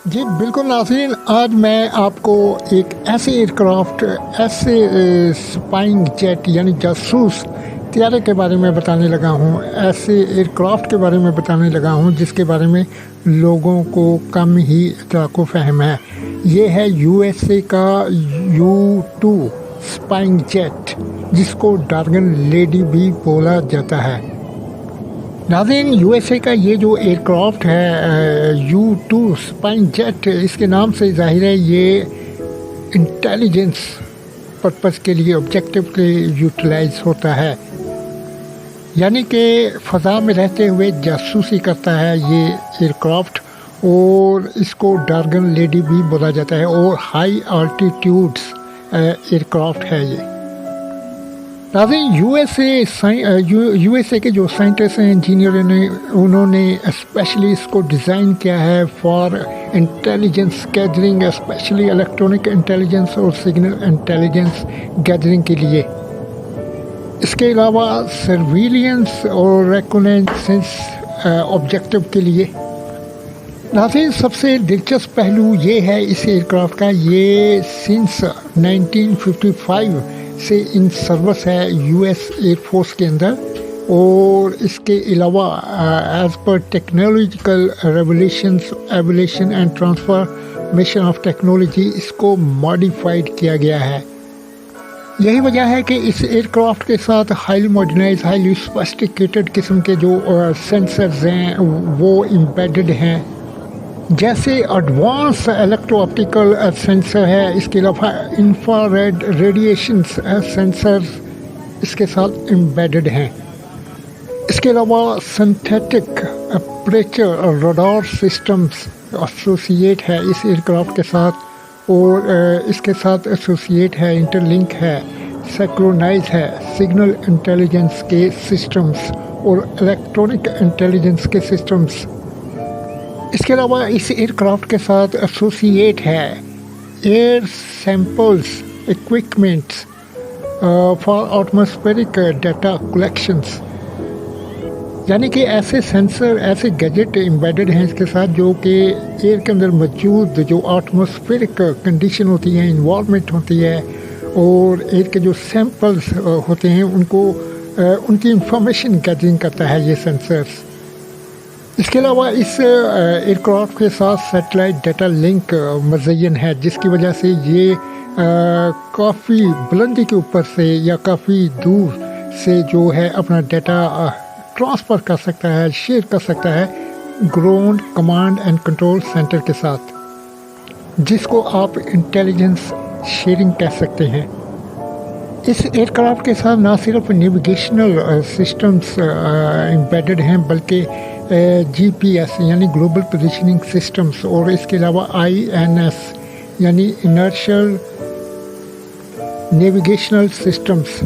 جی بالکل ناظرین، آج میں آپ کو ایک ایسے ایئرکرافٹ، ایسے سپائنگ جیٹ یعنی جاسوس طیارے کے بارے میں بتانے لگا ہوں، ایسے ایئرکرافٹ کے بارے میں بتانے لگا ہوں جس کے بارے میں لوگوں کو کم ہی اطلاق و فہم ہے۔ یہ ہے یو ایس اے کا U-2 سپائنگ جیٹ، جس کو ڈارگن لیڈی بھی بولا جاتا ہے۔ ناظرین، یو ایس اے کا یہ جو ایئرکرافٹ ہے U-2 سپائنگ جیٹ، اس کے نام سے ظاہر ہے یہ انٹیلیجنس پرپس کے لیے، آبجیکٹو کے لیے یوٹیلائز ہوتا ہے، یعنی کہ فضا میں رہتے ہوئے جاسوسی کرتا ہے یہ ایئرکرافٹ، اور اس کو ڈارگن لیڈی بھی بولا جاتا ہے، اور ہائی آلٹیٹیوڈس ایئرکرافٹ ہے یہ۔ ناظرین، یو ایس اے کے جو سائنٹسٹ ہیں، انجینئر ہیں، انہوں نے اسپیشلی اس کو ڈیزائن کیا ہے for intelligence gathering, specially electronic intelligence اور سگنل انٹیلیجنس گیدرنگ کے لیے۔ اس کے علاوہ سرویلینس اور ریکونیسنس آبجیکٹو کے لیے۔ ناظرین، سب سے دلچسپ پہلو یہ ہے اس ایئرکرافٹ کا، یہ سنس 1955 سے in service U S air ایئر فورس کے اندر، اور اس کے علاوہ as per technological evolution and transformation of technology اس کو ماڈیفائڈ کیا گیا ہے۔ یہی وجہ ہے کہ اس ایئرکرافٹ کے ساتھ ہائیلی ماڈرنائز، ہائیلی سوفسٹیکیٹڈ قسم کے جو سینسرز ہیں وہ امبیڈڈ ہیں، جیسے ایڈوانس الیکٹرو آپٹیکل سینسر ہے، اس کے علاوہ انفراریڈ ریڈیشن سینسرز اس کے ساتھ امبیڈڈ ہیں۔ اس کے علاوہ سنتھیٹک اپریچر رڈار سسٹمز ایسوسیٹ ہے اس ایئرکرافٹ کے ساتھ، اور اس کے ساتھ ایسوسیٹ ہے، انٹر لنک ہے، سینکرونائز ہے سگنل انٹیلیجنس کے سسٹمز اور الیکٹرانک انٹیلیجنس کے سسٹمز۔ اس کے علاوہ اس ایئرکرافٹ کے ساتھ ایسوسیٹ ہے air samples equipments for atmospheric data collections, یعنی کہ ایسے سینسر، ایسے گیجٹ امبیڈڈ ہیں اس کے ساتھ جو کہ ایئر کے اندر موجود جو ایٹماسفیرک کنڈیشن ہوتی ہے، انوائرمنٹ ہوتی ہے، اور ایئر کے جو سیمپلز ہوتے ہیں ان کو ان کی انفارمیشن گیدرنگ کرتا ہے یہ سینسرز۔ اس کے علاوہ اس ایئرکرافٹ کے ساتھ سیٹلائٹ ڈیٹا لنک مزین ہے، جس کی وجہ سے یہ کافی بلندی کے اوپر سے یا کافی دور سے جو ہے اپنا ڈیٹا ٹرانسفر کر سکتا ہے، شیئر کر سکتا ہے ground command and control centre کے ساتھ، جس کو آپ انٹیلیجنس شیئرنگ کہہ سکتے ہیں۔ اس ایئرکرافٹ کے ساتھ نہ صرف نیویگیشنل سسٹمز امبیڈڈ ہیں، بلکہ GPS یعنی گلوبل پوزیشننگ سسٹمز، اور اس کے علاوہ INS یعنی انرشل نیویگیشنل سسٹمز،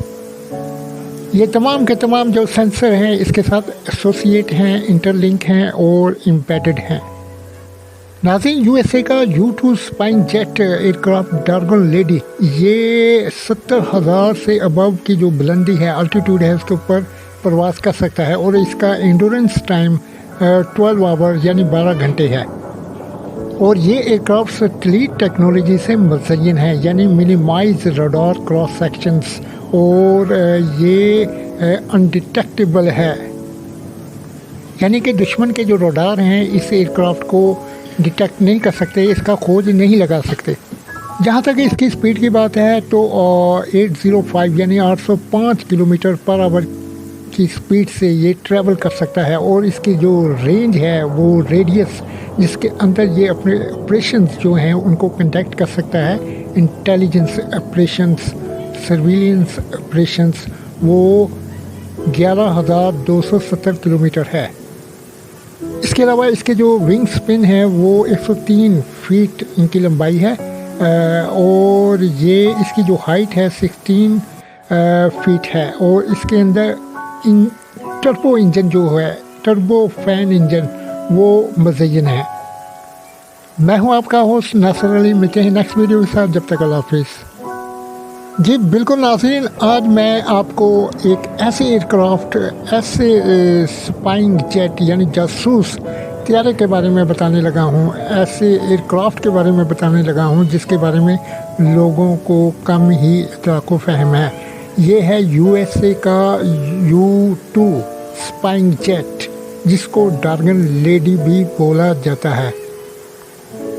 یہ تمام کے تمام جو سینسر ہیں اس کے ساتھ ایسوسیٹ ہیں، انٹر لنک ہیں اور امبیڈڈ ہیں۔ ناظرین، یو ایس اے کا U-2 سپائنگ jet aircraft dragon lady, یہ 70,000 سے ابو کی جو بلندی ہے، الٹیٹیوڈ ہے، اس کے اوپر پرواز کر سکتا ہے، اور اس کا انڈورنس ٹائم 12 آور یعنی 12 گھنٹے ہے، اور یہ ایئرکرافٹ سیٹلائٹ ٹیکنالوجی سے مزین ہے، یعنی منیمائز رڈار کراس سیکشنز، اور یہ انڈیٹیکٹیبل ہے، یعنی کہ دشمن کے جو رڈار ہیں اس ایئرکرافٹ کو ڈیٹیکٹ نہیں کر سکتے، اس کا کھوج نہیں لگا سکتے۔ جہاں تک اس کی سپیڈ کی بات ہے تو 805 یعنی 805 کلومیٹر پر آور کی سپیڈ سے یہ ٹریول کر سکتا ہے، اور اس کی جو رینج ہے وہ ریڈیس جس کے اندر یہ اپنے آپریشنز جو ہیں ان کو کنڈکٹ کر سکتا ہے، انٹیلیجنس آپریشنز، سرویلنس آپریشنز، وہ 11,270 کلومیٹر ہے۔ اس کے علاوہ اس کے جو ونگ سپن ہے وہ 103 فیٹ ان کی لمبائی ہے، اور یہ اس کی جو ہائٹ ہے 16 فیٹ ہے، اور اس کے اندر ٹربو انجن جو ہے، ٹربو فین انجن، وہ مزین ہے۔ میں ہوں آپ کا ہوسٹ ناصر علی، ملتے ہیں نیکسٹ ویڈیو کے ساتھ، جب تک اللہ حافظ۔ جی بالکل ناظرین، آج میں آپ کو ایک ایسے ایئرکرافٹ، ایسے سپائنگ جیٹ یعنی جاسوس طیارے کے بارے میں بتانے لگا ہوں، ایسے ایئر کرافٹ کے بارے میں بتانے لگا ہوں جس کے بارے میں لوگوں کو کم ہی ادراک و فہم ہے۔ یہ ہے یو ایس اے کا U-2 اسپائنگ جیٹ، جس کو ڈارگن لیڈی بھی بولا جاتا ہے۔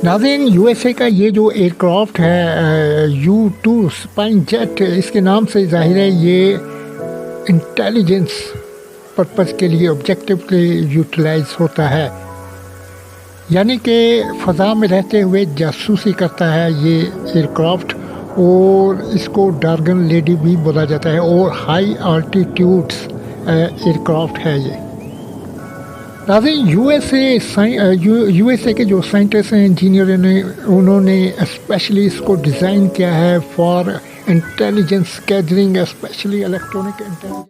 ناظرین، یو ایس اے کا یہ جو ایئر کرافٹ ہے U-2 اسپائنگ جیٹ، اس کے نام سے ظاہر ہے یہ انٹیلیجنس پرپز کے لیے، آبجیکٹیو کے لیے یوٹیلائز ہوتا ہے، یعنی کہ فضا میں رہتے ہوئے جاسوسی کرتا ہے یہ ایئر کرافٹ، اور اس کو ڈارگن لیڈی بھی بولا جاتا ہے، اور ہائی آلٹیٹیوڈس ایئر کرافٹ ہے یہ۔ ناظرین، یو ایس اے کے جو سائنٹسٹ ہیں، انجینئر ہیں، انہوں نے اسپیشلی اس کو ڈیزائن کیا ہے for intelligence gathering, specially electronic intelligence.